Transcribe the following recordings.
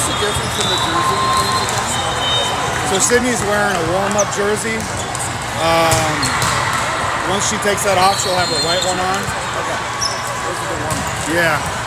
What's the difference in the jersey names again? So Sydney's wearing a warm-up jersey. Once she takes that off, she'll have her white one on. Okay. Those are the warm-ups. Yeah.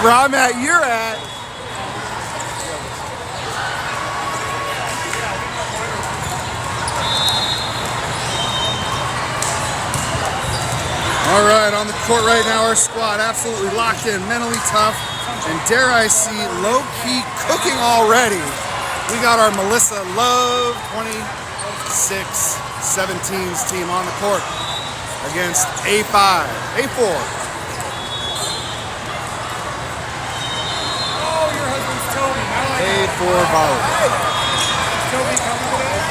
Wherever I'm at, you're at. All right, on the court right now, our squad absolutely locked in, mentally tough, and dare I see low-key cooking already. We got our Melissa Love 26-17's team on the court against A5, A4. Oh, your husband's Toby. A4 volley. Toby coming today?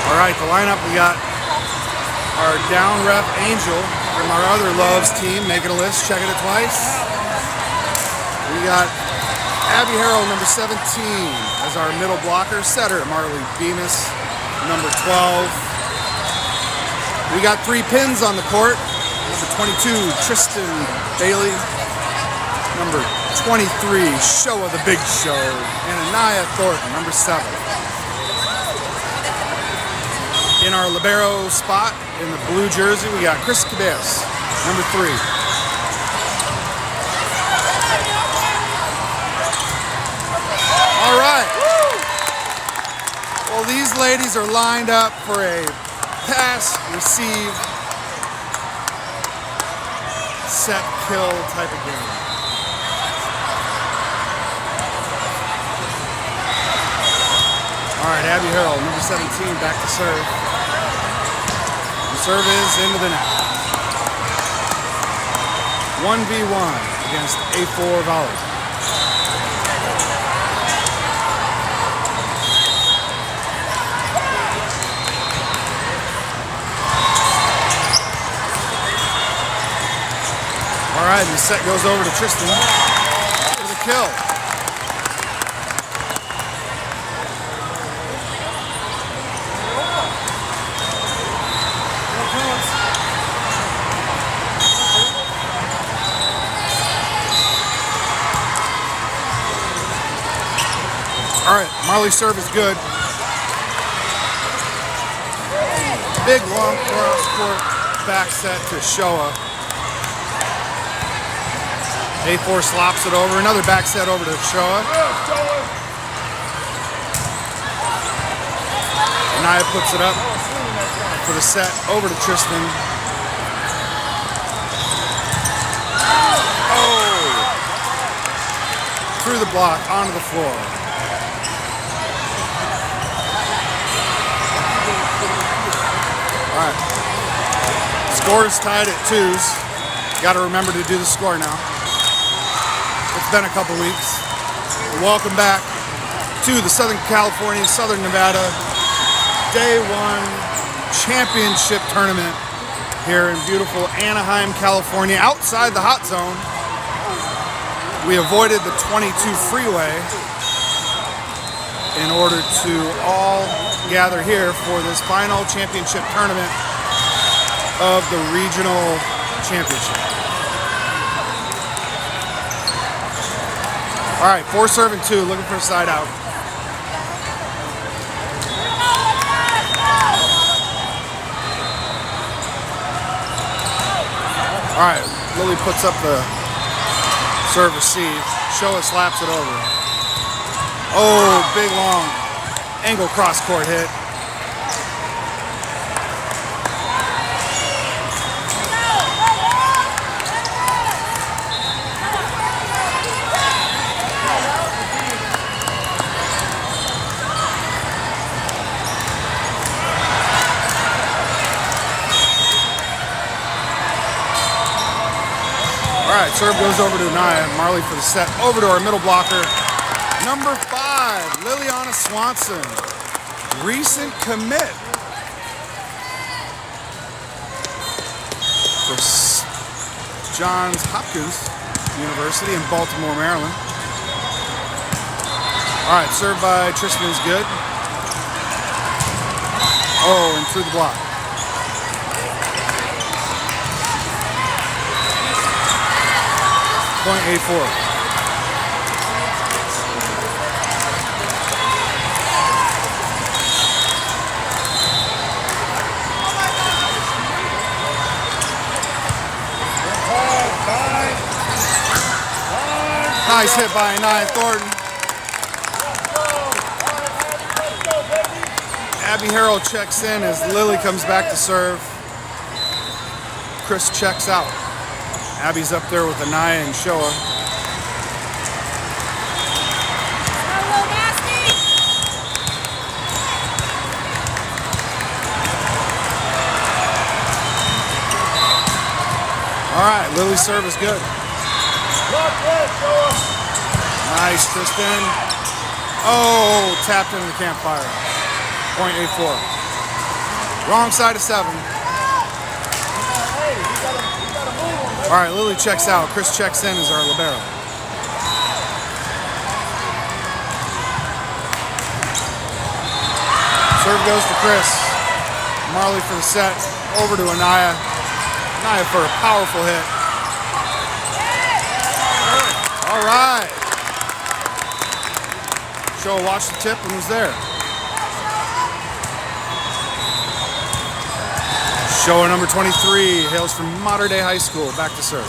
All right, the lineup, we got our down rep Angel from our other Loves team, making a list, checking it twice. We got Abby Harrell, number 17, as our middle blocker. Setter, Marley Bemis, number 12. We got 3 pins on the court. Number 22, Tristan Bailey. Number 23, Show of the Big Show. And Anaya Thornton, number 7. In our libero spot, in the blue jersey, we got Chris Cabez, number 3. All right. Well, these ladies are lined up for a pass, receive, set, kill type of game. All right, Abby Harrell, number 17, back to serve. The serve is into the net. 1v1 against A4 volley. All right, and the set goes over to Tristan for the kill. All right, Marley's serve is good. Big long cross court back set to Showa. A4 slops it over. Another back set over to Showa. Anaya puts it up for the set over to Tristan. Oh! Through the block, onto the floor. All right. Score is tied at 2s. Got to remember to do the score now. It's been a couple weeks. Welcome back to the Southern California, Southern Nevada Day 1 Championship Tournament here in beautiful Anaheim, California, outside the hot zone. We avoided the 22 freeway in order to all gather here for this final championship tournament of the regional championship. All right, 4 serving 2, looking for a side out. All right, Lily puts up the serve receive. Showa slaps it over. Oh, big long angle cross court hit. All right, serve goes over to Anaya. Marley for the set. Over to our middle blocker. Number 5, Liliana Swanson. Recent commit for Johns Hopkins University in Baltimore, Maryland. All right, served by Tristan is good. Oh, and through the block. Point A4. Nice hit by Anaya Thornton. Abby Harrell checks in as Lily comes back to serve. Chris checks out. Abby's up there with Anaya and Shoa. All right, Lily's serve is good. Nice, Tristan. Oh, tapped into the campfire. .84. Wrong side of 7. All right, Lily checks out. Chris checks in as our libero. Serve goes to Chris. Marley for the set. Over to Anaya. Anaya for a powerful hit. All right. Shoa watched the tip and was there. Shoa number 23 hails from Mater Dei High School. Back to serve.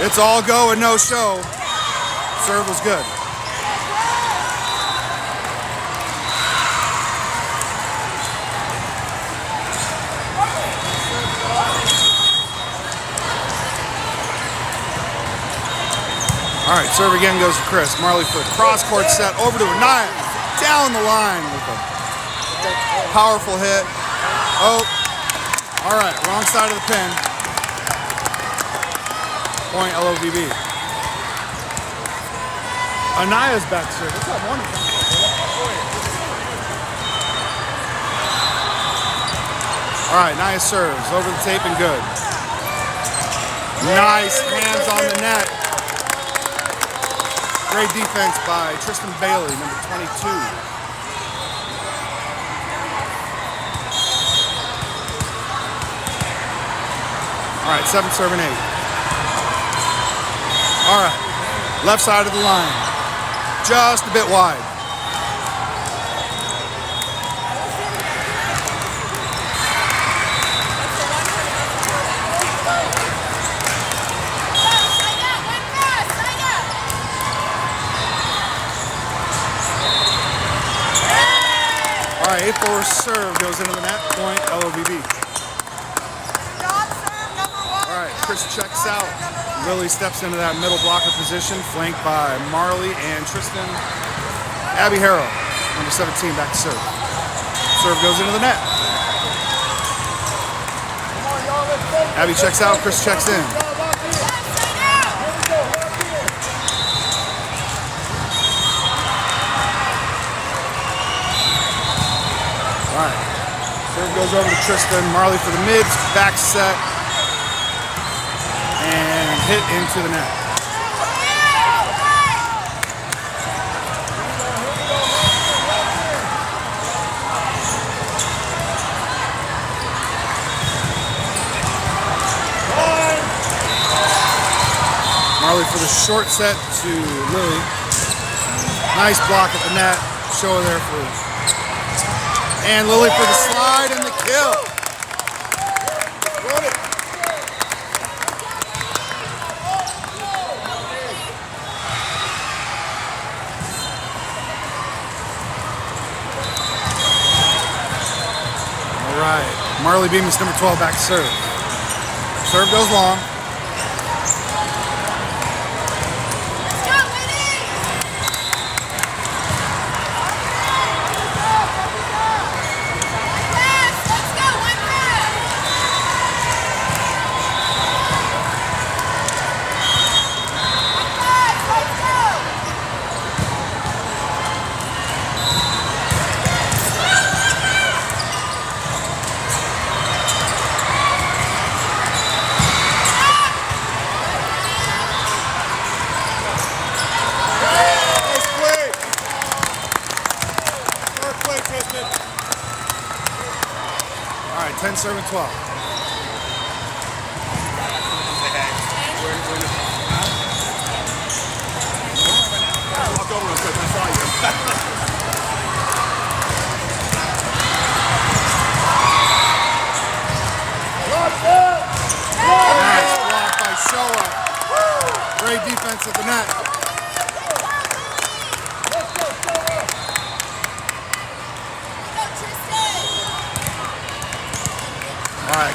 It's all go and no show. Serve was good. All right, serve again goes to Chris. Marley for a cross-court set. Over to Anaya. Down the line with a powerful hit. Oh, all right, wrong side of the pin. Point LOVB. Anaya's back to serve. What's up, one? All right, Anaya serves. Over the tape and good. Nice hands on the net. Great defense by Tristan Bailey, number 22. All right, 7 serving 8. All right, left side of the line. Just a bit wide. All right, 8-4 serve goes into the net, point LOVB. All right, Chris checks out. Lily steps into that middle blocker position, flanked by Marley and Tristan. Abby Harrell, number 17, back to serve. Serve goes into the net. Abby checks out, Chris checks in. All right, serve goes over to Tristan. Marley for the mids, back set, and hit into the net. Marley for the short set to Lily. Nice block at the net. Shoa there for. And Lily for the slide and the kill. All right, Marley Bemis, number 12, back to serve. Serve goes long. All right, 10 serving 12. Walked over real quick when I saw you.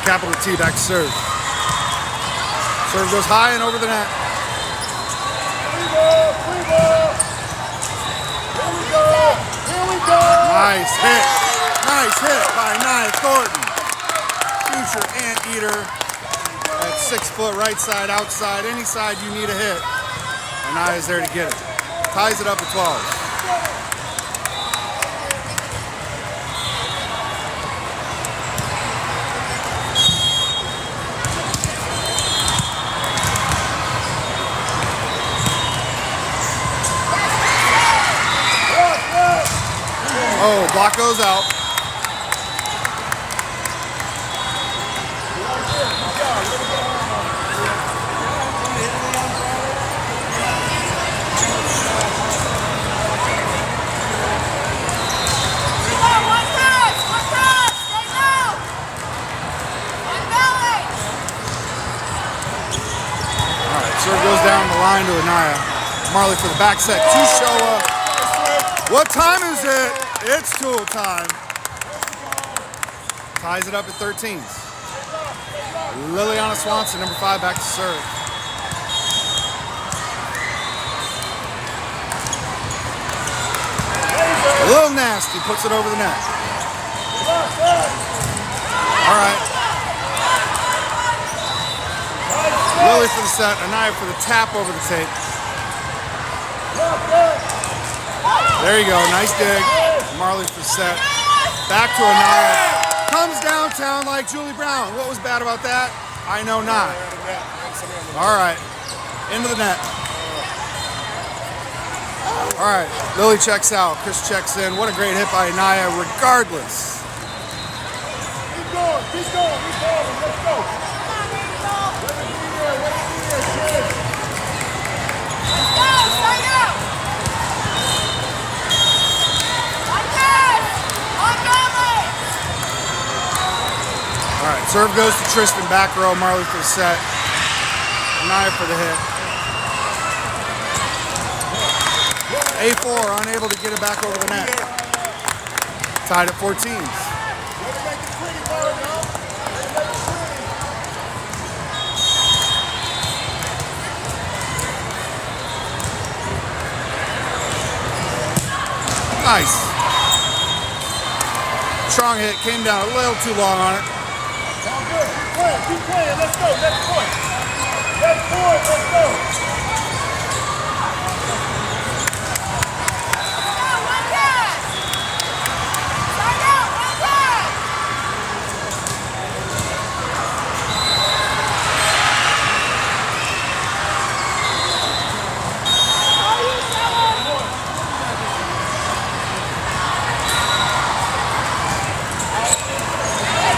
capital T, back to serve. Serve goes high and over the net. Nice hit. Nice hit by Nia Thornton. Future anteater at 6 foot, right side, outside, any side you need a hit. And Nia's there to get it. Ties it up at 12. Oh, block goes out. All right, serve goes down the line to Anaya. Marley for the back set to Showa. What time is it? It's tool time. Ties it up at 13s. Liliana Swanson, number 5, back to serve. A little nasty, puts it over the net. All right. Lily for the set, Anaya for the tap over the tape. There you go, nice dig. Marley for the set. Back to Anaya. Comes downtown like Julie Brown. What was bad about that? I know not. All right, into the net. All right, Lily checks out. Chris checks in. What a great hit by Anaya, regardless. Keep going, keep going, keep going. Let's go. All right, serve goes to Tristan, back row, Marley for the set. Anaya for the hit. A4, unable to get it back over the net. Tied at 14s. Nice. Strong hit, came down a little too long on it. Keep playing, let's go, next point. Next point, let's go.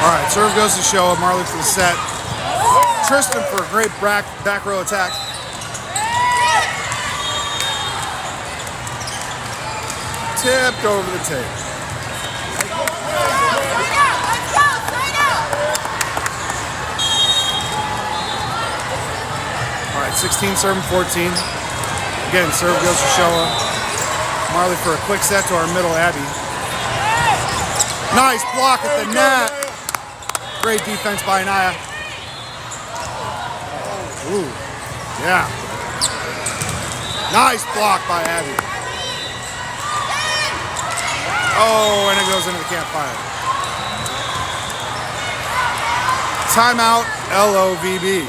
All right, serve goes to Showa, Marley for the set. Tristan for a great back row attack. Tipped over the tape. All right, 16 serving 14. Again, serve goes to Showa. Marley for a quick set to our middle Abby. Nice block at the net. Great defense by Anaya. Ooh, yeah. Nice block by Abby. Oh, and it goes into the campfire. Timeout, LOVB.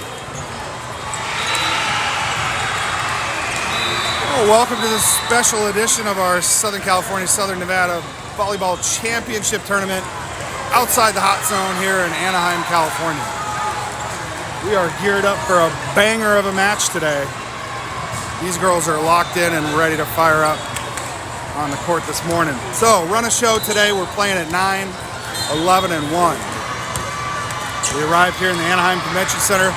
Oh, welcome to this special edition of our Southern California, Southern Nevada Volleyball Championship Tournament outside the hot zone here in Anaheim, California. We are geared up for a banger of a match today. These girls are locked in and ready to fire up on the court this morning. So, run a show today. We're playing at 9, 11, and 1. We arrived here in the Anaheim Convention Center,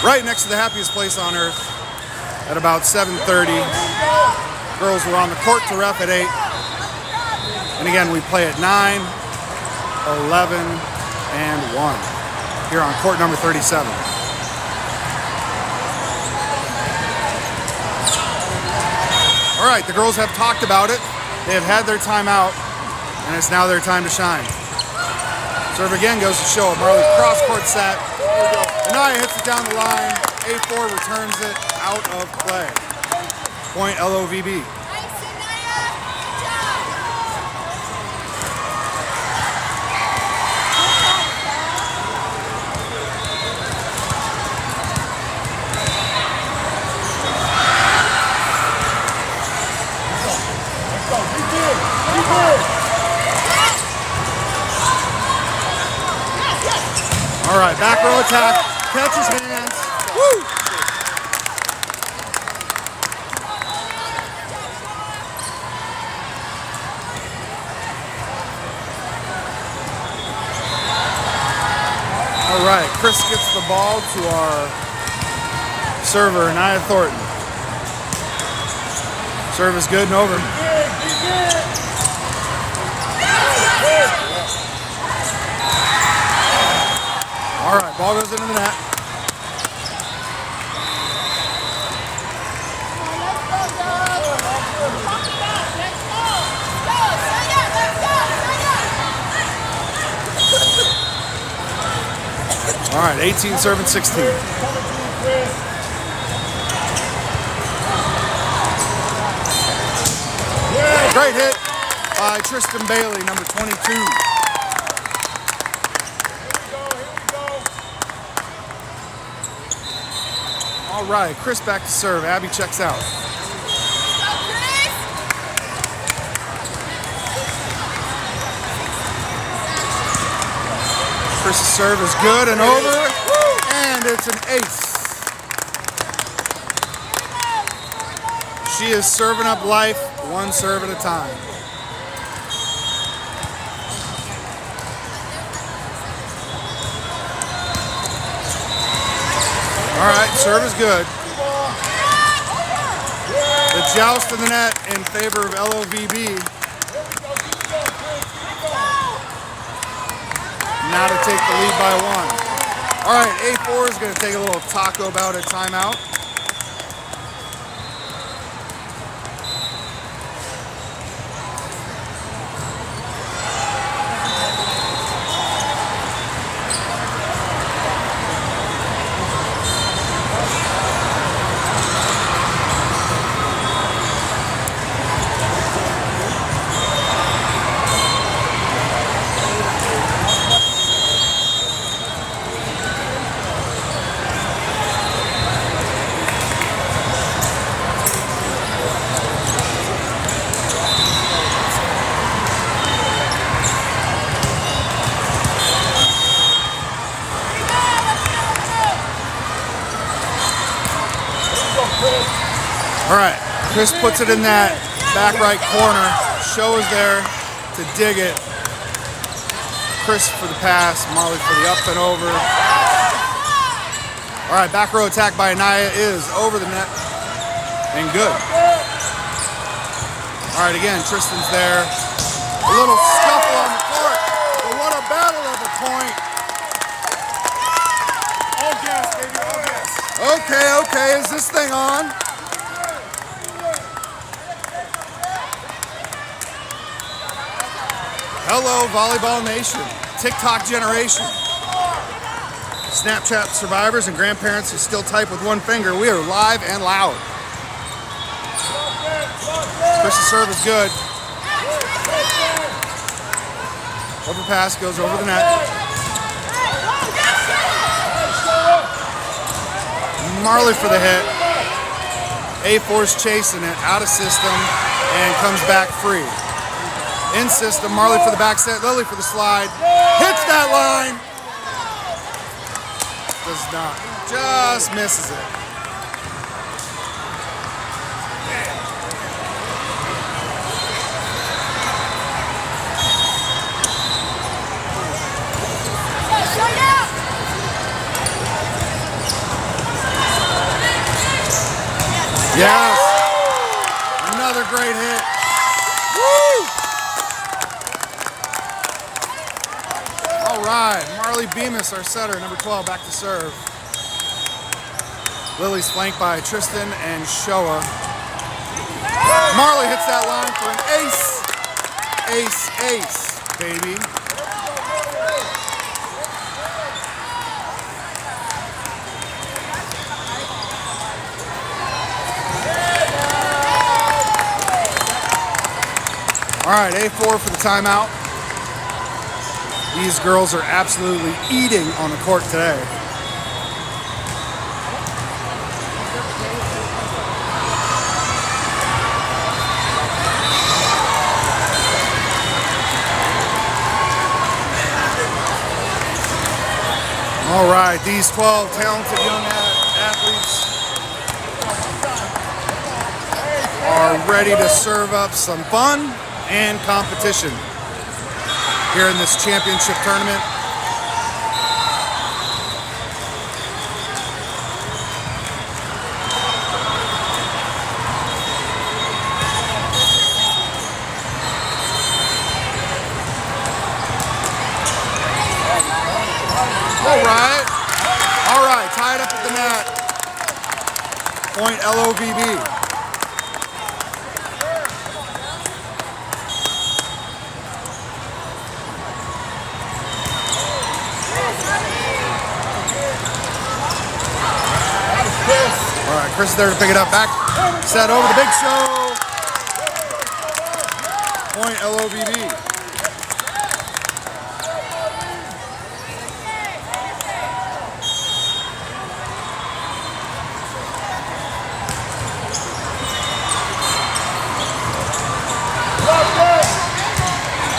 right next to the happiest place on earth, at about 7:30. Girls were on the court to ref at 8. And again, we play at 9, 11, and 1 here on court number 37. All right, the girls have talked about it. They have had their time out, and it's now their time to shine. Serve again goes to Showa. Marley cross-court set. Anaya hits it down the line. A4 returns it out of play. Point LOVB. All right, back row attack. Catches hands. Woo! All right, Chris gets the ball to our server, Nia Thornton. Serve is good and over. All right, ball goes into the net. All right, 18 serving 16. Great hit by Tristan Bailey, number 22. All right, Chris back to serve. Abby checks out. Chris's serve is good and over, and it's an ace. She is serving up life, one serve at a time. All right, serve is good. The joust in the net in favor of LOVB. Now to take the lead by one. All right, A4 is going to take a little taco bout at timeout. All right, Chris puts it in that back right corner. Show is there to dig it. Chris for the pass, Marley for the up and over. All right, back row attack by Anaya is over the net and good. All right, again, Tristan's there. A little scuffle on the court, but what a battle of a point. All gas, baby, all gas. Okay, is this thing on? Hello, Volleyball Nation, TikTok generation, Snapchat survivors and grandparents who still type with one finger. We are live and loud. Chris's serve is good. Overpass goes over the net. Marley for the hit. A4's chasing it out of system and comes back free. In system, Marley for the back set, Lily for the slide. Hits that line. Does not. Just misses it. Yes. Another great hit. Woo! All right, Marley Bemis, our setter, number 12, back to serve. Lily's flanked by Tristan and Showa. Marley hits that line for an ace. Ace, ace, baby. All right, A4 for the timeout. These girls are absolutely eating on the court today. All right, these 12 talented young athletes are ready to serve up some fun and competition here in this championship tournament. All right, tied up at the net. Point LOVB. All right, Chris is there to pick it up. Back, set over the big show. Point LOVB.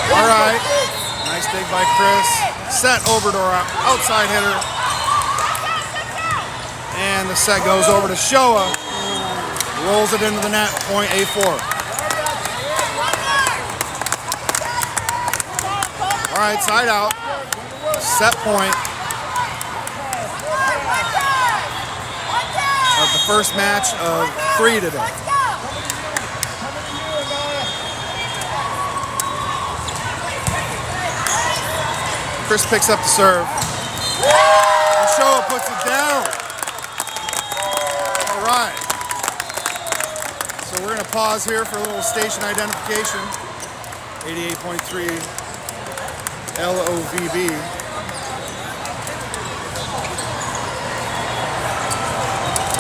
All right, nice dig by Chris. Set over to our outside hitter. And the set goes over to Showa. Rolls it into the net, point A4. All right, side out. Set point of the first match of 3 today. Chris picks up the serve. And Showa puts it down. All right. So we're going to pause here for a little station identification. 88.3 LOVB.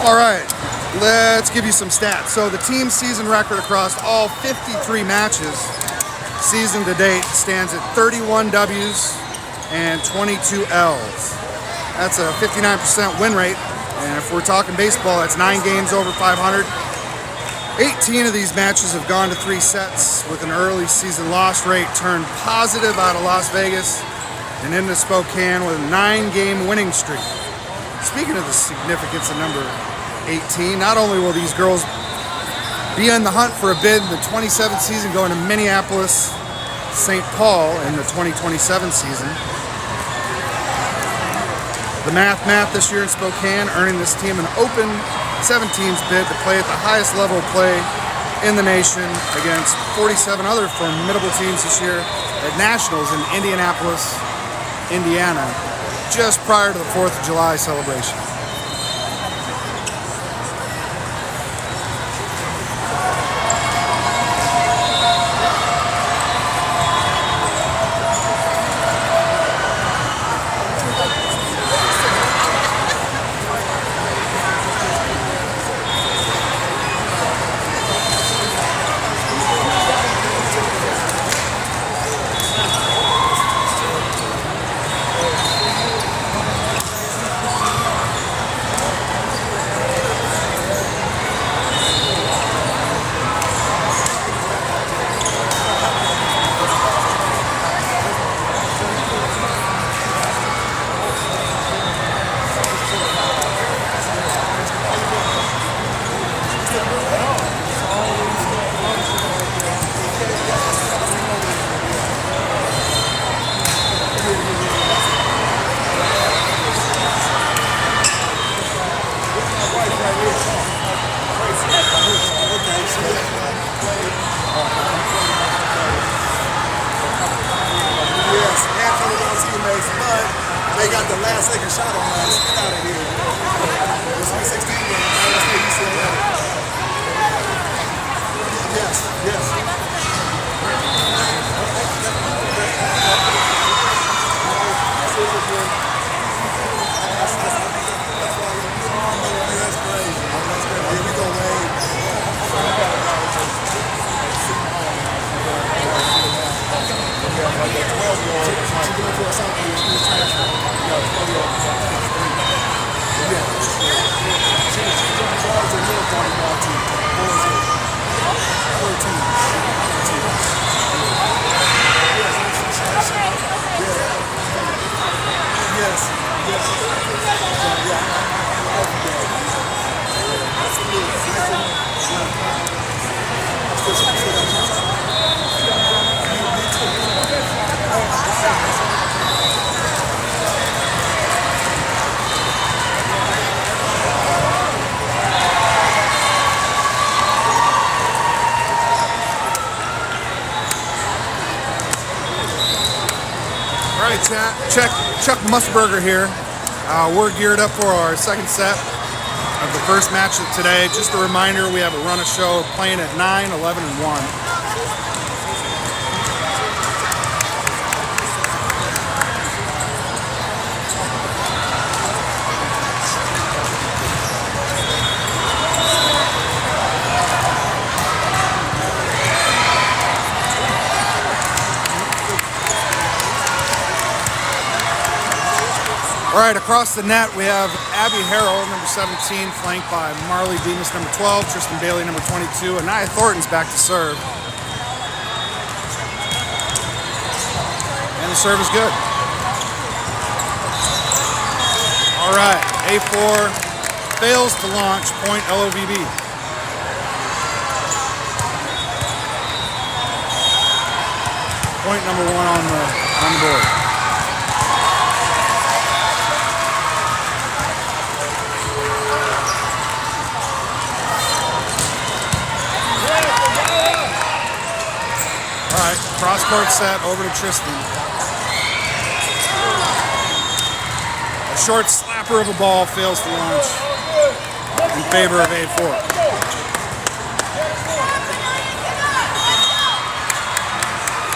All right. Let's give you some stats. So the team season record across all 53 matches season to date stands at 31 W's and 22 L's. That's a 59% win rate. And if we're talking baseball, that's 9 games over 500. 18 of these matches have gone to 3 sets, with an early season loss rate turned positive out of Las Vegas and into Spokane with a 9-game winning streak. Speaking of the significance of number 18, not only will these girls be in the hunt for a bid in the 27th season going to Minneapolis, St. Paul in the 2027 season. The Math this year in Spokane, earning this team an open 17s bid to play at the highest level of play in the nation against 47 other formidable teams this year at Nationals in Indianapolis, Indiana, just prior to the 4th of July celebration. They got the last second shot on us. Get out of here. The Sweet 16 game. Yes. That's crazy. Here we go, Wade. Chuck Musburger here. We're geared up for our second set of the first match of today. Just a reminder, we have a run of show playing at 9, 11, and 1. All right, across the net we have Abby Harrell, number 17, flanked by Marley Demas, number 12, Tristan Bailey, number 22, and Nia Thornton's back to serve. And the serve is good. All right, A4 fails to launch, point LOVB. Point number 1 on the board. Cross-court set over to Tristan. A short slapper of a ball fails to launch in favor of A4.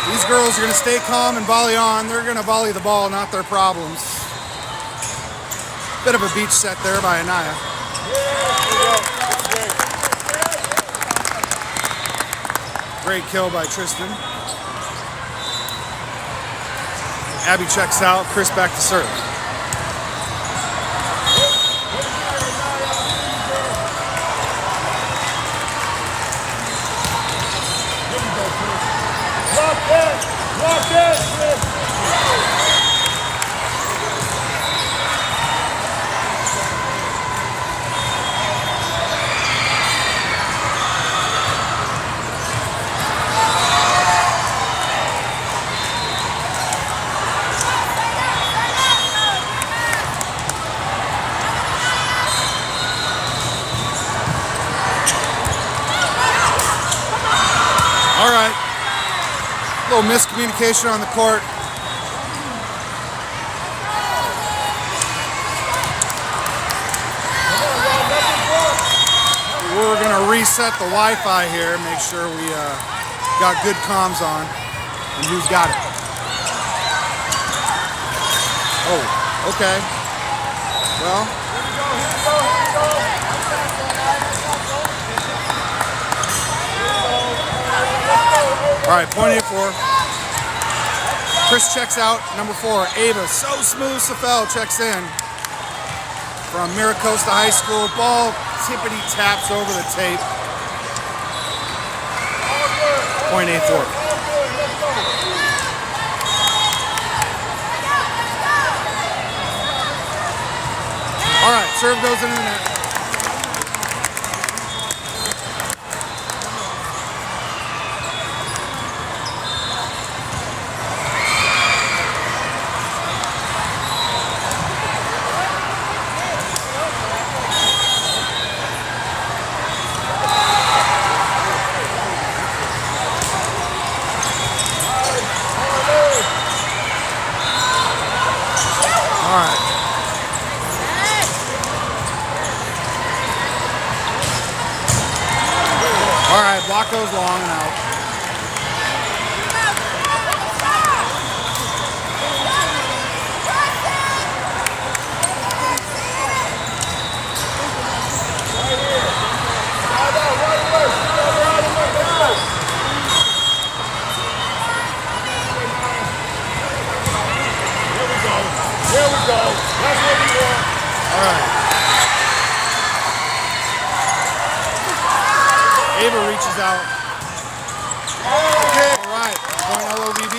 These girls are going to stay calm and volley on. They're going to volley the ball, not their problems. Bit of a beach set there by Anaya. Great kill by Tristan. Abby checks out, Chris back to serve. Lock in, Chris. All right, a little miscommunication on the court. We're gonna reset the Wi-Fi here, make sure we got good comms on, and who's got it. Oh, okay. Well. All right, point A4. Chris checks out, number 4. Ava, so smooth, Safel checks in from Miracosta High School. Ball tippity taps over the tape. Point A4. All right, serve goes into the net. All right. All right, block goes long and out. There we go. That's what we want. All right. Ava reaches out. Okay. All right. Point LOVB.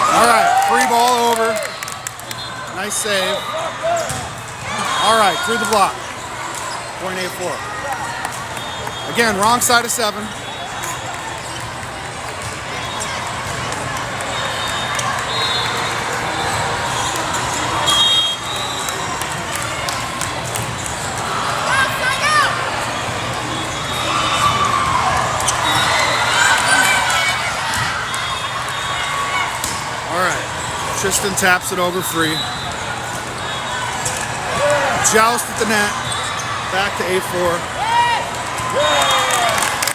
All right, free ball over. Nice save. All right, through the block. Point A4. Again, wrong side of 7. Tristan taps it over free. Joust at the net. Back to A4.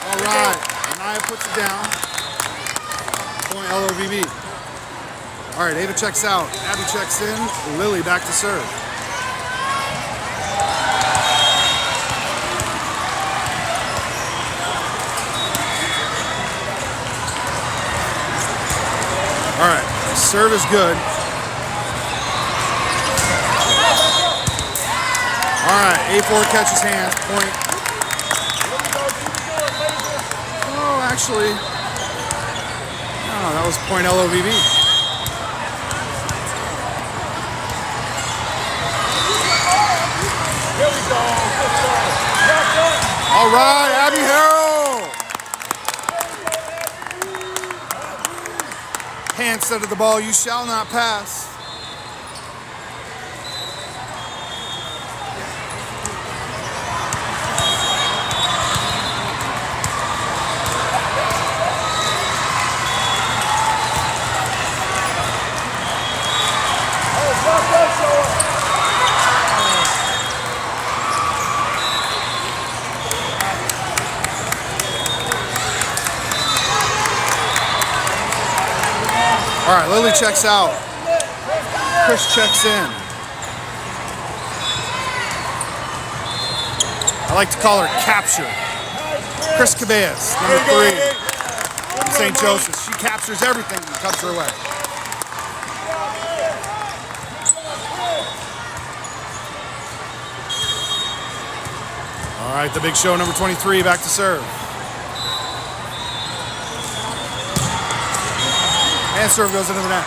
All right. Anaya puts it down. Point LOVB. All right. Ava checks out. Abby checks in. Lily back to serve. All right. Serve is good. All right, A4 catches hands, point. Oh, actually, no, that was point LOVB. Here we go. All right, Abby Harrell. Hand set of the ball, you shall not pass. All right, Lily checks out. Chris checks in. I like to call her Capture. Chris Cabeas, number 3 from St. Joseph's. She captures everything that comes her way. All right, the big show, number 23, back to serve. And serve goes into the net.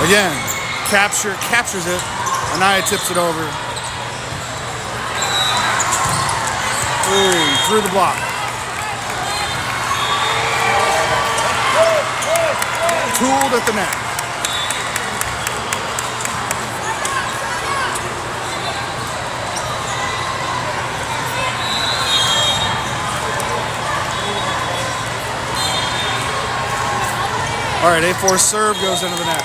Again, captures it. Anaya tips it over. Ooh, through the block. Tooled at the net. All right, A4 serve goes into the net.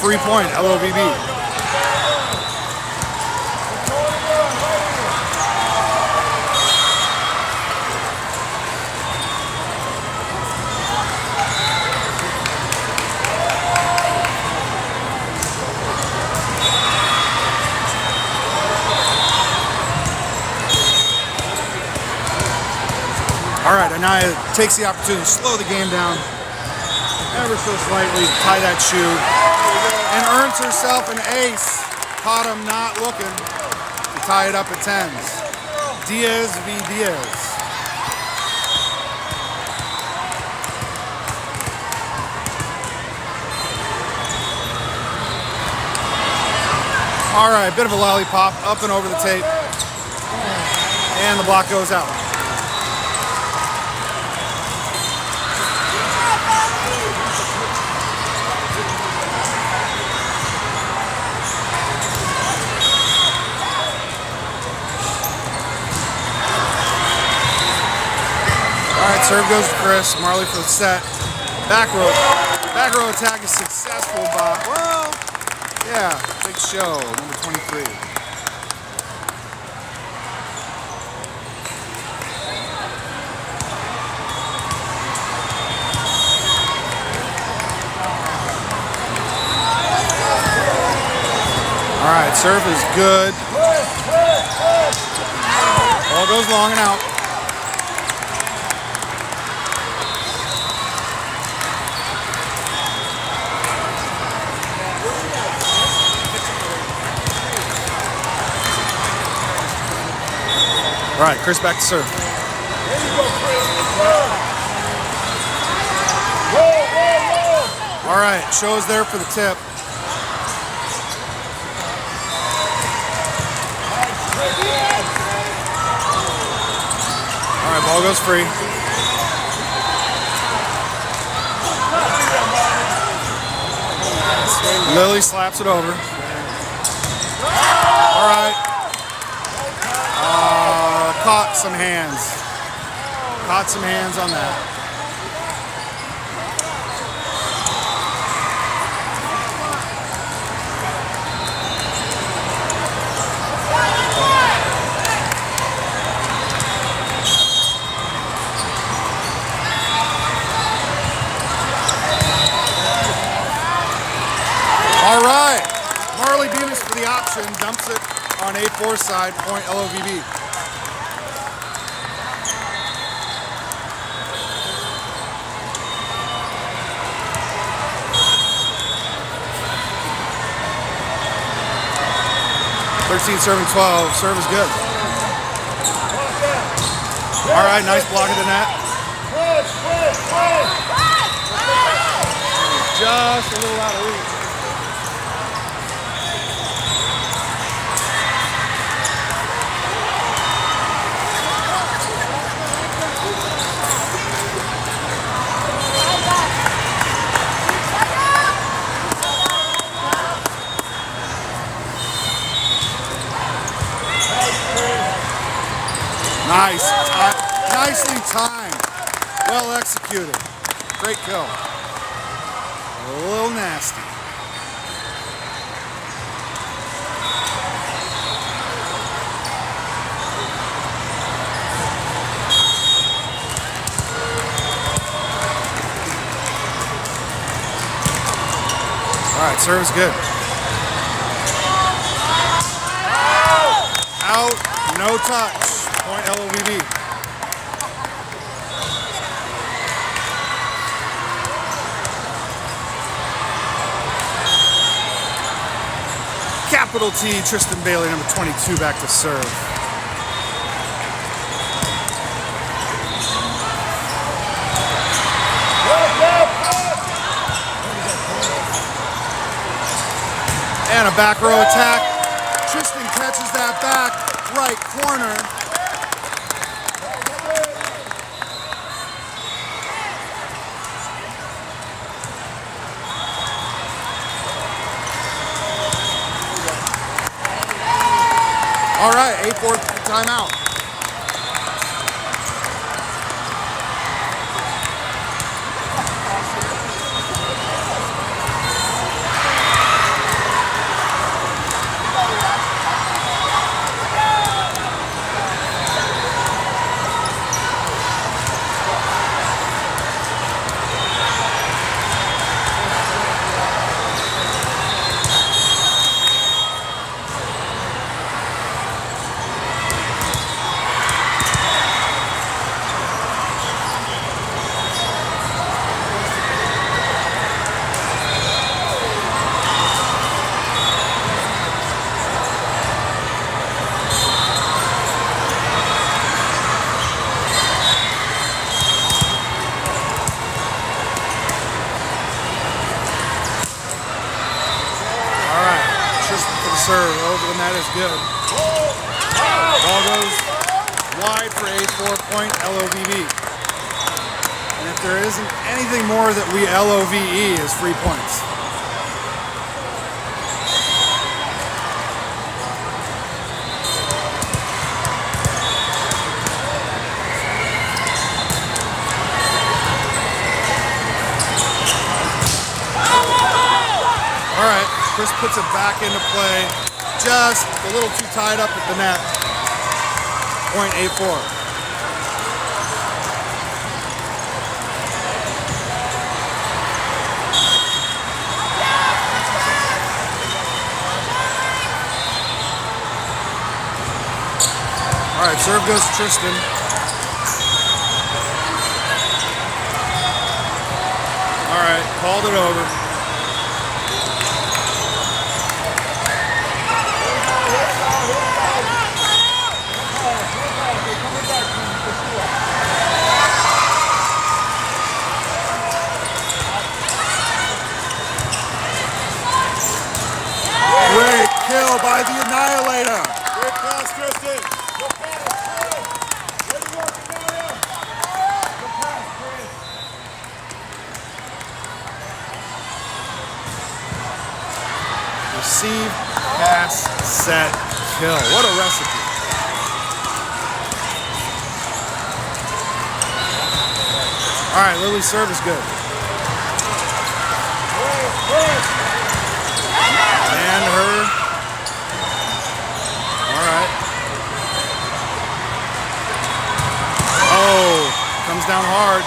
Free point, LOVB. All right, Anaya takes the opportunity to slow the game down ever so slightly, tie that shoe, and earns herself an ace. Caught him not looking to tie it up at 10s. Diaz v. Diaz. All right, bit of a lollipop, up and over the tape, and the block goes out. All right, serve goes to Chris. Marley for the set. Back row attack is successful by, well, yeah, big show, number 23. All right, serve is good. Ball goes long and out. All right, Chris back to serve. There you go, Chris. Roll, roll, roll. All right, show's there for the tip. All right, ball goes free. Lily slaps it over. All right. Caught some hands. Caught some hands on that. All right, Marley Bemis for the option, dumps it on A4 side, point LOVB. Serving 12, serve is good. All right, nice block of the net. Just a little out of reach. Nice. Nicely timed. Well executed. Great kill. A little nasty. All right, serve is good. Out, no touch. Point LOVB. Capital T, Tristan Bailey, number 22, back to serve. And a back row attack. Tristan catches that back right corner. All right, 8-4 timeout. Serve over the net is good. Ball goes wide for a 4-point LOVB. And if there isn't anything more that we LOVE is free points. All right. Chris puts it back into play, just a little too tied up at the net. Point A4. All right, serve goes to Tristan. All right, called it over. set, kill. What a recipe. All right, Lily's serve is good. And her. All right. Oh, comes down hard.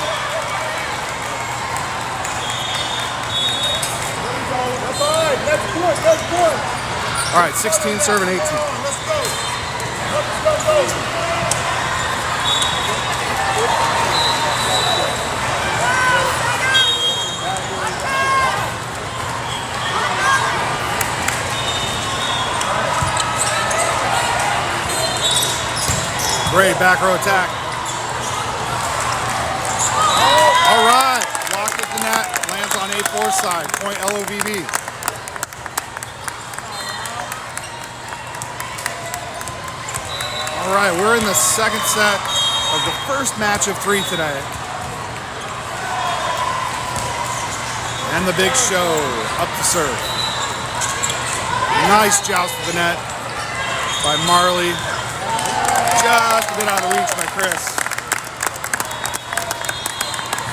That's all right. Next point. All right, 16 serving 18. Let's go. Let's go. Great back row attack. All right, blocked at the net, lands on A4 side, point LOVB. All right, we're in the second set of the first match of 3 today. And the big show, up to serve. Nice joust to the net by Marley. Just a bit out of reach by Chris.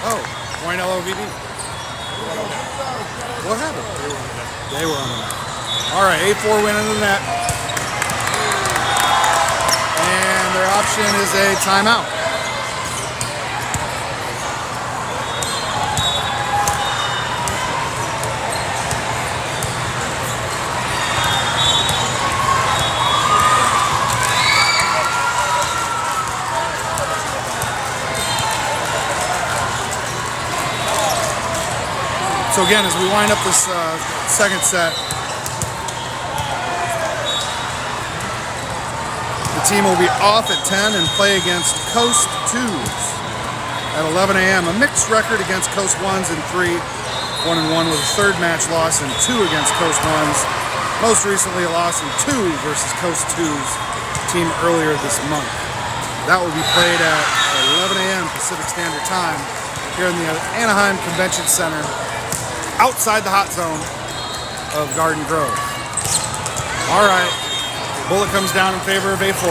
Oh, point LOVD. What happened? They were on the net. All right, A4 win into the net. And their option is a timeout. So again, as we wind up this second set, the team will be off at 10 and play against Coast 2s at 11 a.m. A mixed record against Coast 1s in 3, 1-1 with a third match loss in 2 against Coast 1s. Most recently a loss in 2 versus Coast 2s team earlier this month. That will be played at 11 a.m. Pacific Standard Time here in the Anaheim Convention Center, outside the hot zone of Garden Grove. All right, bullet comes down in favor of A4.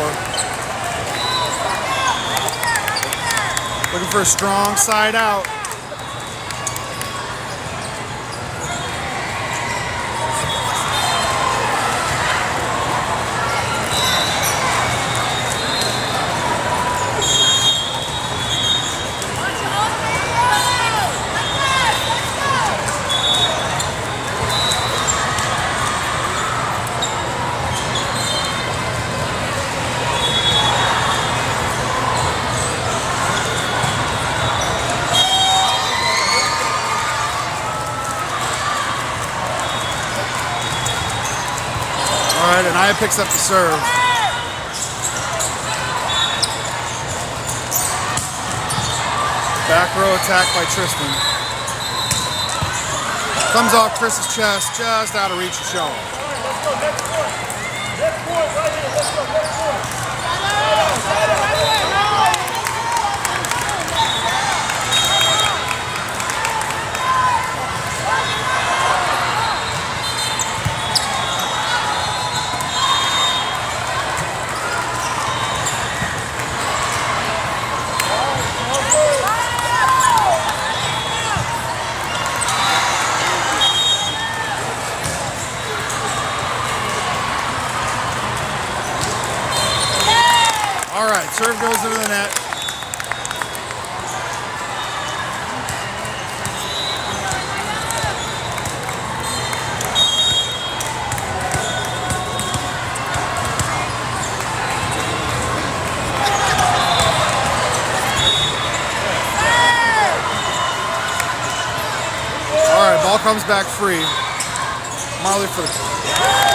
Looking for a strong side out. All right, and Aya picks up the serve. Back row attack by Tristan. Comes off Chris's chest, just out of reach of Shaw. Let's go. Next point right here. Let's go. Next point. All right, serve goes into the net. All right, ball comes back free. Marley for the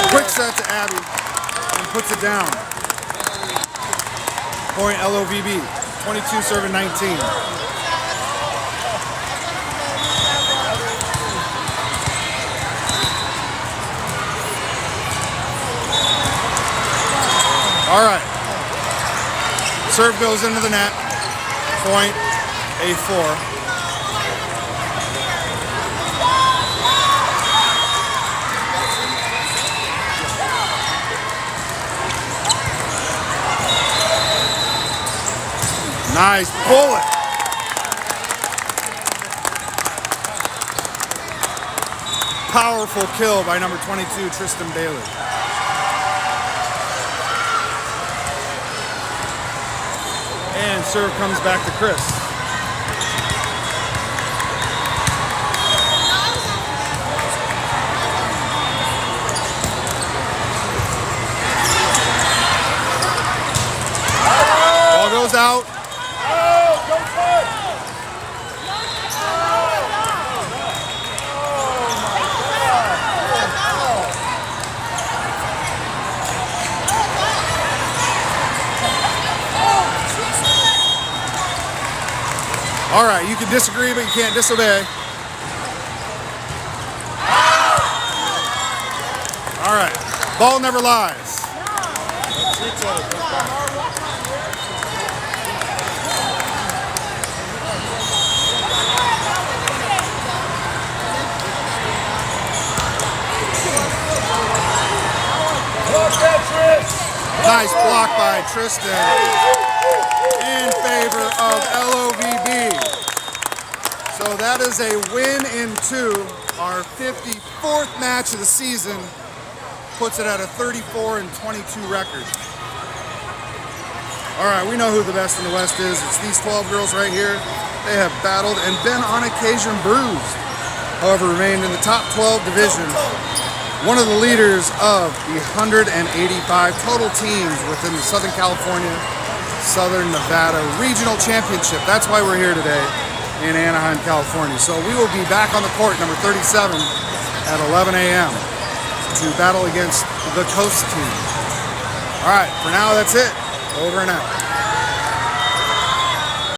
quick set to Abby and puts it down. Point LOVB, 22 serving 19. All right. Serve goes into the net. Point A4. Nice bullet. Powerful kill by number 22, Tristan Bailey. And serve comes back to Chris. Ball goes out. Oh, don't touch. All right, you can disagree, but you can't disobey. All right, ball never lies. Block that, Tris. Nice block by Tristan in favor of LOVB. So that is a win in 2. Our 54th match of the season puts it at a 34-22 record. All right, we know who the best in the West is. It's these 12 girls right here. They have battled and been on occasion bruised. However, remained in the top 12 division. One of the leaders of the 185 total teams within the Southern California, Southern Nevada Regional Championship. That's why we're here today in Anaheim, California. So we will be back on the court, number 37, at 11 a.m. to battle against the Coast team. All right, for now, that's it. Over and out.